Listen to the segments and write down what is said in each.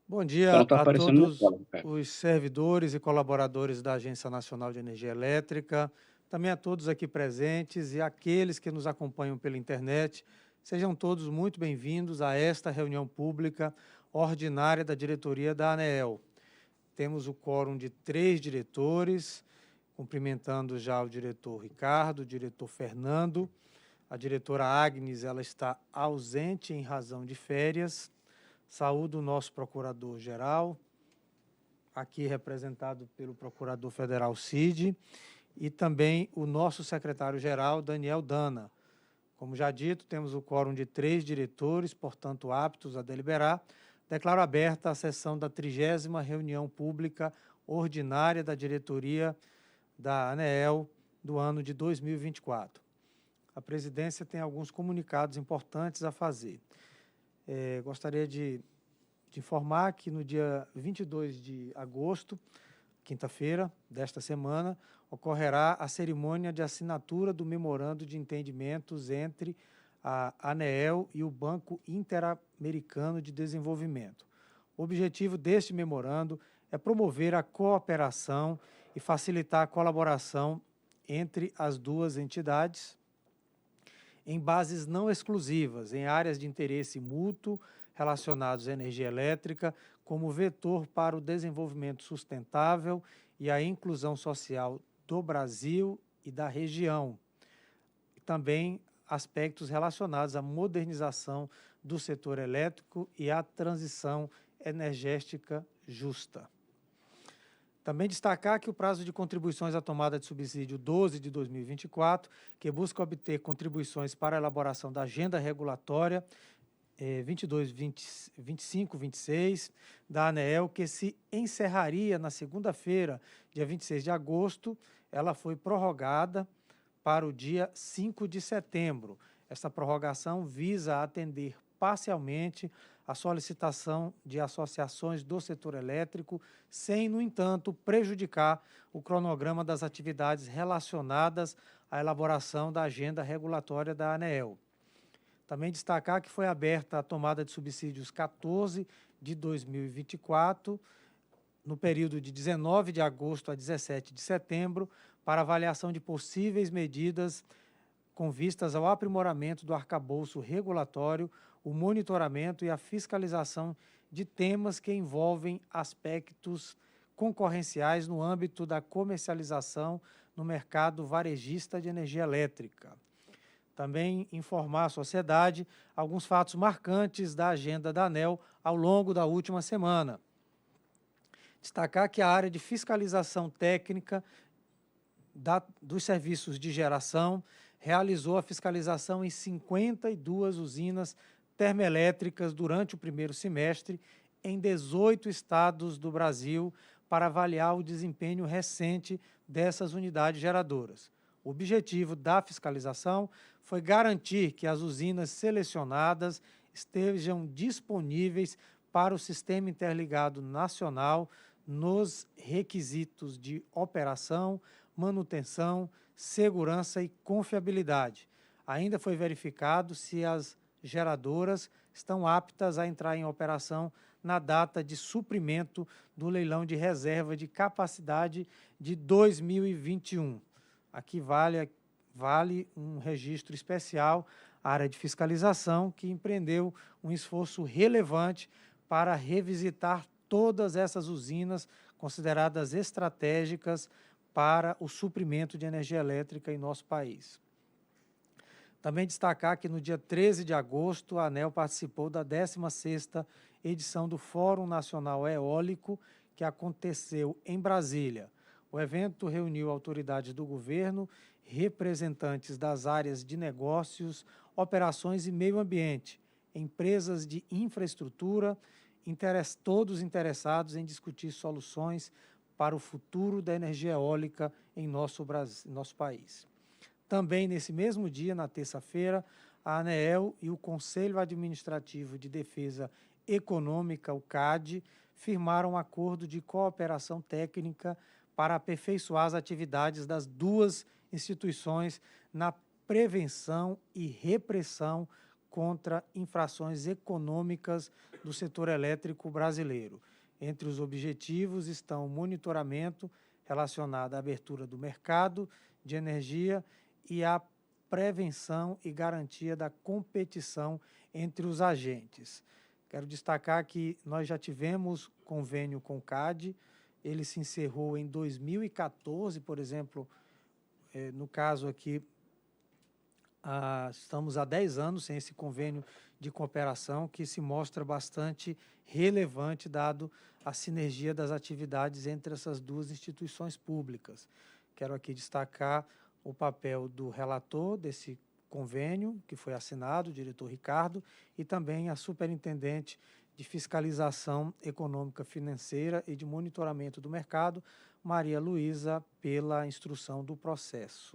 Bom Ela dia está a aparecendo na todos tela, cara. os servidores e colaboradores da Agência Nacional de Energia Elétrica, também a todos aqui presentes e aqueles que nos acompanham pela internet. Sejam todos muito bem-vindos a esta reunião pública ordinária da diretoria da ANEEL. Temos o quórum de 3 diretores, cumprimentando já o diretor Ricardo, o diretor Fernando. A diretora Agnes, ela está ausente em razão de férias. Saúdo o nosso procurador-geral, aqui representado pelo Procurador Federal Cid, e também o nosso secretário-geral, Daniel Dana. Como já dito, temos o quórum de 3 diretores, portanto, aptos a deliberar. Declaro aberta a sessão da 30ª reunião pública ordinária da diretoria da ANEEL do ano de 2024. A presidência tem alguns comunicados importantes a fazer. Gostaria de informar que no dia 22 de agosto, quinta-feira desta semana, ocorrerá a cerimônia de assinatura do memorando de entendimentos entre a ANEEL e o Banco Interamericano de Desenvolvimento. O objetivo deste memorando é promover a cooperação e facilitar a colaboração entre as duas entidades em bases não exclusivas, em áreas de interesse mútuo relacionados à energia elétrica, como vetor para o desenvolvimento sustentável e a inclusão social do Brasil e da região. E também aspectos relacionados à modernização do setor elétrico e à transição energética justa. Também destacar que o prazo de contribuições à tomada de subsídio 12 de 2024, que busca obter contribuições para a elaboração da agenda regulatória 22, 20, 25, 26 da ANEEL, que se encerraria na segunda-feira, dia 26 de agosto, ela foi prorrogada para o dia 5 de setembro. Essa prorrogação visa atender parcialmente a solicitação de associações do setor elétrico, sem, no entanto, prejudicar o cronograma das atividades relacionadas à elaboração da agenda regulatória da ANEEL. Também destacar que foi aberta a tomada de subsídios 14 de 2024, no período de 19 de agosto a 17 de setembro, para avaliação de possíveis medidas com vistas ao aprimoramento do arcabouço regulatório, o monitoramento e a fiscalização de temas que envolvem aspectos concorrenciais no âmbito da comercialização no mercado varejista de energia elétrica. Também informar à sociedade alguns fatos marcantes da agenda da ANEEL ao longo da última semana. Destacar que a área de fiscalização técnica dos serviços de geração realizou a fiscalização em 52 usinas termoelétricas durante o primeiro semestre em 18 estados do Brasil para avaliar o desempenho recente dessas unidades geradoras. O objetivo da fiscalização foi garantir que as usinas selecionadas estejam disponíveis para o Sistema Interligado Nacional nos requisitos de operação, manutenção, segurança e confiabilidade. Ainda foi verificado se as geradoras estão aptas a entrar em operação na data de suprimento do leilão de reserva de capacidade de 2021. Aqui vale um registro especial à área de fiscalização, que empreendeu um esforço relevante para revisitar todas essas usinas consideradas estratégicas para o suprimento de energia elétrica em nosso país. Também destacar que no dia 13 de agosto, a ANEEL participou da 16ª edição do Fórum Nacional Eólico, que aconteceu em Brasília. O evento reuniu autoridades do governo, representantes das áreas de negócios, operações e meio ambiente, empresas de infraestrutura, todos interessados em discutir soluções para o futuro da energia eólica em nosso país. Também nesse mesmo dia, na terça-feira, a ANEEL e o Conselho Administrativo de Defesa Econômica, o CAD, firmaram um acordo de cooperação técnica para aperfeiçoar as atividades das duas instituições na prevenção e repressão contra infrações econômicas do setor elétrico brasileiro. Entre os objetivos estão o monitoramento relacionado à abertura do mercado de energia e a prevenção e garantia da competição entre os agentes. Quero destacar que nós já tivemos convênio com o CAD, ele se encerrou em 2014, por exemplo, no caso aqui, estamos há 10 anos sem esse convênio de cooperação, que se mostra bastante relevante, dado a sinergia das atividades entre essas duas instituições públicas. Quero aqui destacar o papel do relator desse convênio, que foi assinado, o diretor Ricardo, e também a superintendente de fiscalização econômica financeira e de monitoramento do mercado, Maria Luísa, pela instrução do processo.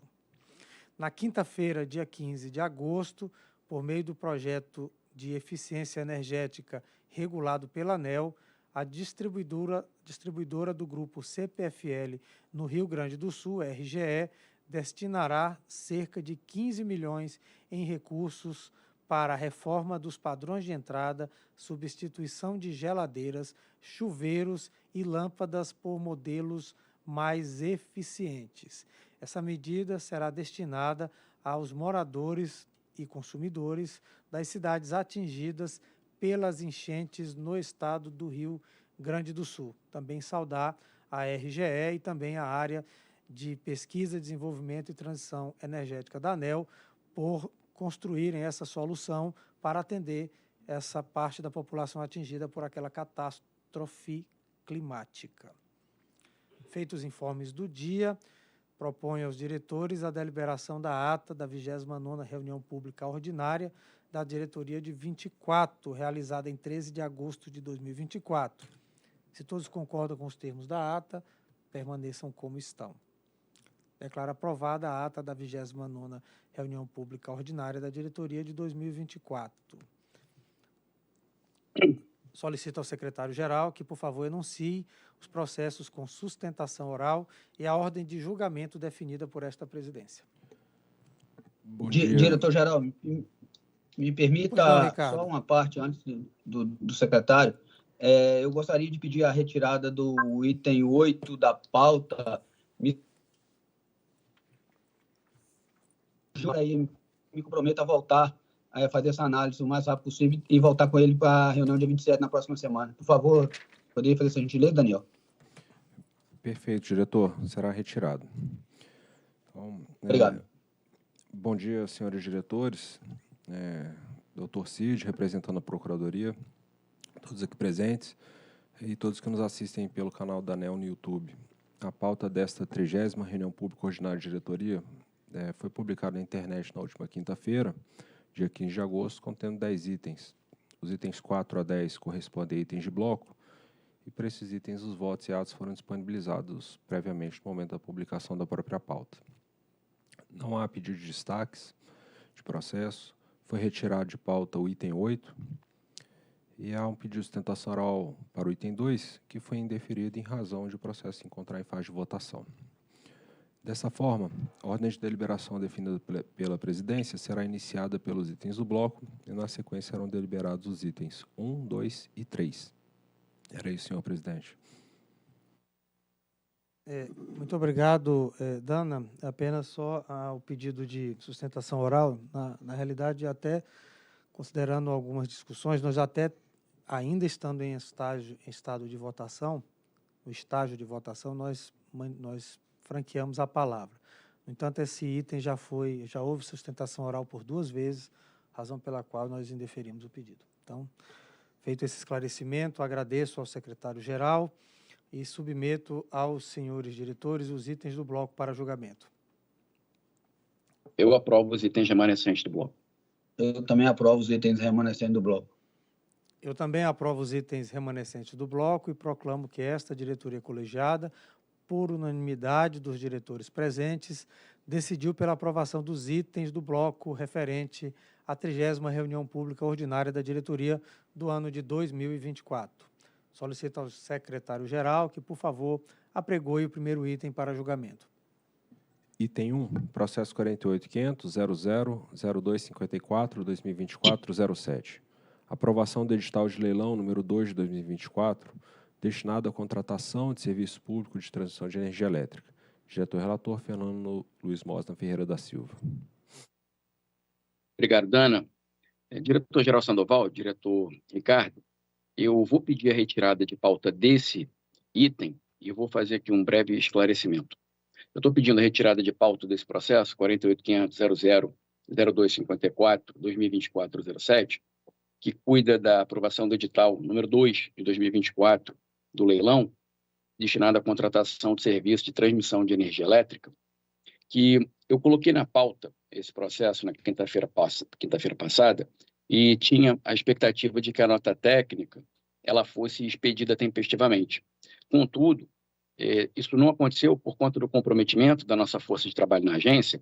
Na quinta-feira, dia 15 de agosto, por meio do projeto de eficiência energética regulado pela ANEEL, a distribuidora do grupo CPFL no Rio Grande do Sul, RGE, destinará cerca de 15 milhões em recursos para a reforma dos padrões de entrada, substituição de geladeiras, chuveiros e lâmpadas por modelos mais eficientes. Essa medida será destinada aos moradores e consumidores das cidades atingidas pelas enchentes no estado do Rio Grande do Sul. Também saudar a RGE e também a área de pesquisa, desenvolvimento e transição energética da ANEEL por construírem essa solução para atender essa parte da população atingida por aquela catástrofe climática. Feitos os informes do dia, proponho aos diretores a deliberação da ata da 29ª reunião pública ordinária da diretoria de 24, realizada em 13 de agosto de 2024. Se todos concordam com os termos da ata, permaneçam como estão. Declaro aprovada a ata da 29ª reunião pública ordinária da diretoria de 2024. Solicito ao secretário-geral que, por favor, enuncie os processos com sustentação oral e a ordem de julgamento definida por esta presidência. Diretor-geral, me permita só uma parte antes do secretário. Eu gostaria de pedir a retirada do item 8 da pauta. Me comprometo a voltar a fazer essa análise o mais rápido possível e voltar com ele para a reunião dia 27 na próxima semana. Por favor, poderia fazer essa gentileza, Daniel? Perfeito, diretor. Será retirado. Então, obrigado. Bom dia, senhores diretores. Doutor Cid, representando a Procuradoria, todos aqui presentes e todos que nos assistem pelo canal da ANEEL no YouTube. A pauta desta 30ª reunião pública ordinária de diretoria foi publicada na internet na última quinta-feira, dia 15 de agosto, contendo 10 itens. Os itens 4 a 10 correspondem a itens de bloco, e para esses itens os votos e atos foram disponibilizados previamente no momento da publicação da própria pauta. Não há pedido de destaques de processo, foi retirado de pauta o item 8, e há um pedido de sustentação oral para o item 2, que foi indeferido em razão de o processo se encontrar em fase de votação. Dessa forma, a ordem de deliberação definida pela presidência será iniciada pelos itens do bloco e, na sequência, serão deliberados os itens 1, 2 e 3. Era isso, senhor presidente. Muito obrigado, Dana. Apenas só o pedido de sustentação oral. Na realidade, até considerando algumas discussões, nós até, ainda estando em estado de votação, no estágio de votação, nós franqueamos a palavra. No entanto, esse item já houve sustentação oral por 2 vezes, razão pela qual nós indeferimos o pedido. Então, feito esse esclarecimento, agradeço ao secretário-geral e submeto aos senhores diretores os itens do bloco para julgamento. Eu aprovo os itens remanescentes do bloco. Eu também aprovo os itens remanescentes do bloco. Eu também aprovo os itens remanescentes do bloco e proclamo que esta diretoria colegiada, por unanimidade dos diretores presentes, decidiu pela aprovação dos itens do bloco referente à 30ª reunião pública ordinária da diretoria do ano de 2024. Solicito ao secretário-geral que, por favor, apregoe o primeiro item para julgamento. Item 1, processo 48.500.00.0254.2024.07. Aprovação do edital de leilão número 2 de 2024, destinado à contratação de serviço público de transmissão de energia elétrica. Diretor-relator, Fernando Luiz Mosna Ferreira da Silva. Obrigado, Dana. Diretor-geral Sandoval, diretor Ricardo, eu vou pedir a retirada de pauta desse item e eu vou fazer aqui um breve esclarecimento. Eu estou pedindo a retirada de pauta desse processo, 48.500.00.0254.2024.07, que cuida da aprovação do edital número 2 de 2024 do leilão, destinado à contratação de serviço de transmissão de energia elétrica, que eu coloquei na pauta esse processo na quinta-feira passada e tinha a expectativa de que a nota técnica ela fosse expedida tempestivamente. Contudo, isso não aconteceu por conta do comprometimento da nossa força de trabalho na agência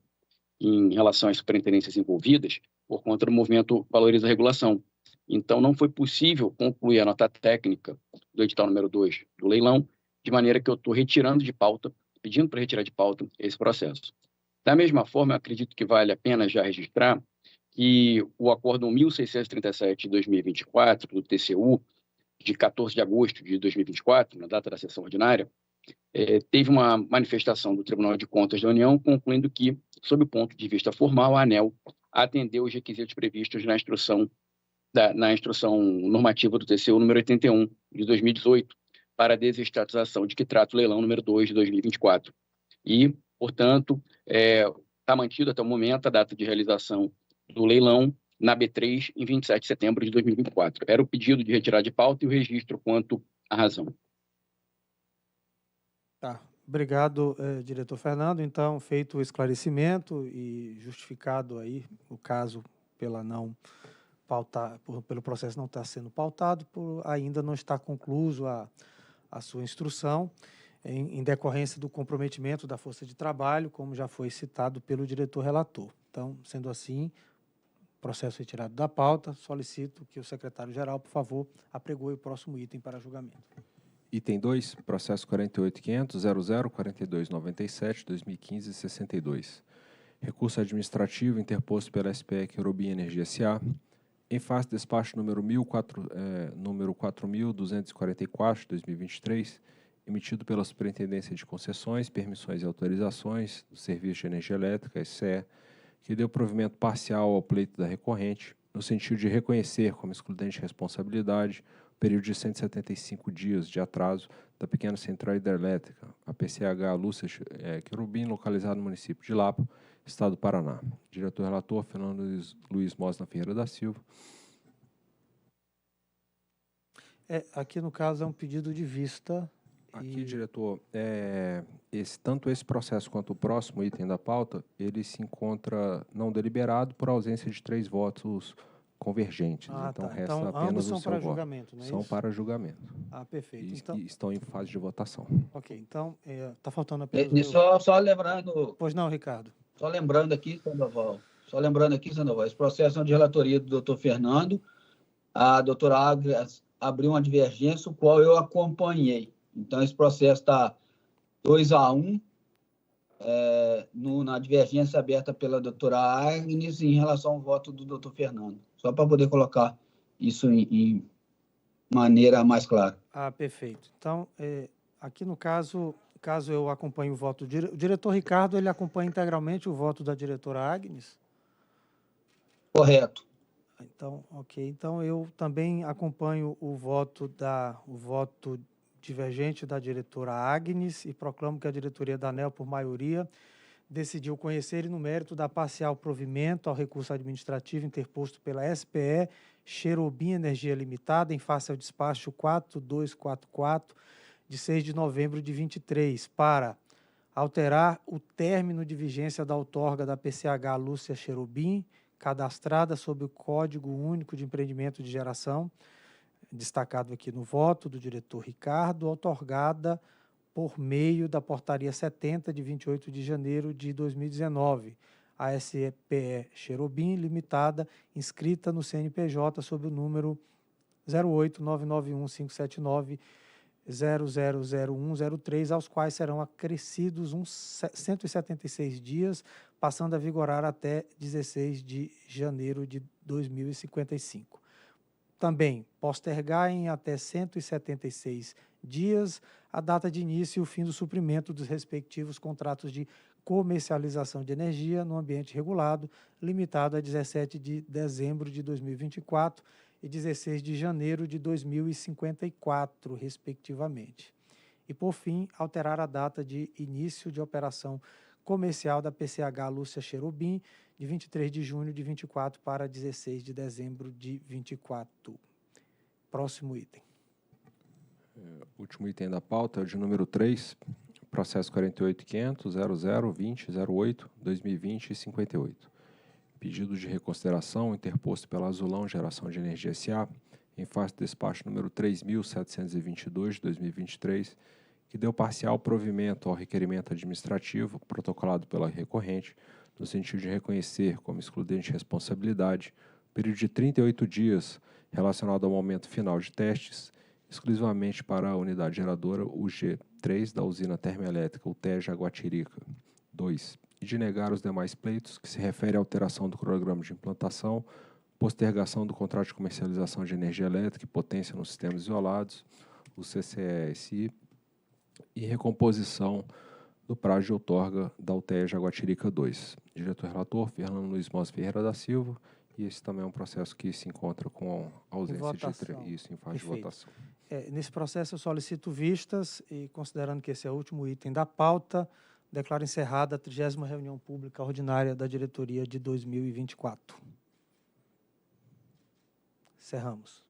em relação às superintendências envolvidas, por conta do movimento Valoriza a Regulação. Então, não foi possível concluir a nota técnica do edital número 2 do leilão, de maneira que eu estou retirando de pauta, pedindo para retirar de pauta esse processo. Da mesma forma, eu acredito que vale a pena já registrar que o Acórdão 1637 de 2024, do TCU, de 14 de agosto de 2024, na data da sessão ordinária, teve uma manifestação do Tribunal de Contas da União concluindo que, sob o ponto de vista formal, a ANEEL atendeu os requisitos previstos na instrução normativa do TCU número 81 de 2018 para a desestatização de que trata o leilão número 2 de 2024. E, portanto, está mantido até o momento a data de realização do leilão na B3 em 27 de setembro de 2024. Era o pedido de retirada de pauta e o registro quanto à razão. Tá. Obrigado, diretor Fernando. Então, feito o esclarecimento e justificado aí o caso pela não pautar, pelo processo não estar sendo pautado, ainda não está concluso a sua instrução, em decorrência do comprometimento da força de trabalho, como já foi citado pelo diretor relator. Então, sendo assim, processo retirado da pauta, solicito que o secretário-geral, por favor, apregoe o próximo item para julgamento. Item 2, processo 48.500.00.4297.2015.62. Recurso administrativo interposto pela SPE Querubim Energia S.A., em face do despacho número 4.244 de 2023, emitido pela Superintendência de Concessões, Permissões e Autorizações do Serviço de Energia Elétrica, SCE, que deu provimento parcial ao pleito da recorrente, no sentido de reconhecer como excludente de responsabilidade o período de 175 dias de atraso da pequena central hidrelétrica, a PCH Lúcia Querubim, localizada no município de Lapa, Estado do Paraná. Diretor-relator, Fernando Luiz Mosna Ferreira da Silva. Aqui, no caso, é um pedido de vista. Aqui, diretor, tanto esse processo quanto o próximo item da pauta, ele se encontra não deliberado por ausência de 3 votos convergentes. Então, resta então, apenas ambos são o seu para voto. julgamento, não é São isso? para julgamento. Perfeito. E estão em fase de votação. Ok, então, está faltando apenas... Só lembrando... Pois não, Ricardo. Só lembrando aqui, Sandoval, esse processo é de relatoria do doutor Fernando. A doutora Agnes abriu uma divergência, o qual eu acompanhei. Então, esse processo está 2-1, na divergência aberta pela doutora Agnes em relação ao voto do doutor Fernando. Só para poder colocar isso em maneira mais clara. Perfeito. Então, aqui no caso eu acompanhe o voto o diretor Ricardo, ele acompanha integralmente o voto da diretora Agnes? Correto. Então, ok. Então, eu também acompanho o voto divergente da diretora Agnes e proclamo que a diretoria da ANEEL, por maioria, decidiu conhecer e no mérito da parcial provimento ao recurso administrativo interposto pela SPE Querubim Energia Limitada em face ao despacho 4244 de 6 de novembro de 23 para alterar o término de vigência da outorga da PCH Lúcia Querubim, cadastrada sob o Código Único de Empreendimento de Geração, destacado aqui no voto do diretor Ricardo, outorgada por meio da Portaria 70, de 28 de janeiro de 2019, a SPE Querubim Limitada, inscrita no CNPJ sob o número 08991.579, 000103, aos quais serão acrescidos uns 176 dias, passando a vigorar até 16 de janeiro de 2055. Também postergar em até 176 dias a data de início e o fim do suprimento dos respectivos contratos de comercialização de energia no ambiente regulado, limitado a 17 de dezembro de 2024 e 16 de janeiro de 2054, respectivamente. E, por fim, alterar a data de início de operação comercial da PCH Lúcia Cherubim, de 23 de junho de 24 para 16 de dezembro de 24. Próximo item. Último item da pauta é o de número 3, processo 48.500.0020.08.2020 e 58. Pedido de reconsideração interposto pela Azulão Geração de Energia S.A., em face do despacho número 3.722 de 2023, que deu parcial provimento ao requerimento administrativo protocolado pela recorrente, no sentido de reconhecer como excludente de responsabilidade o período de 38 dias relacionado ao momento final de testes, exclusivamente para a unidade geradora UG3 da usina termoelétrica UTE Jaguatirica 2, e de negar os demais pleitos que se referem à alteração do cronograma de implantação, postergação do contrato de comercialização de energia elétrica e potência nos sistemas isolados, o CCESI, e recomposição do prazo de outorga da UTE Jaguatirica 2. Diretor-relator, Fernando Luiz Mós Ferreira da Silva, e esse também é um processo que se encontra com ausência de isso em fase de votação. Nesse processo eu solicito vistas e, considerando que esse é o último item da pauta, declaro encerrada a 30ª reunião pública ordinária da diretoria de 2024. Encerramos.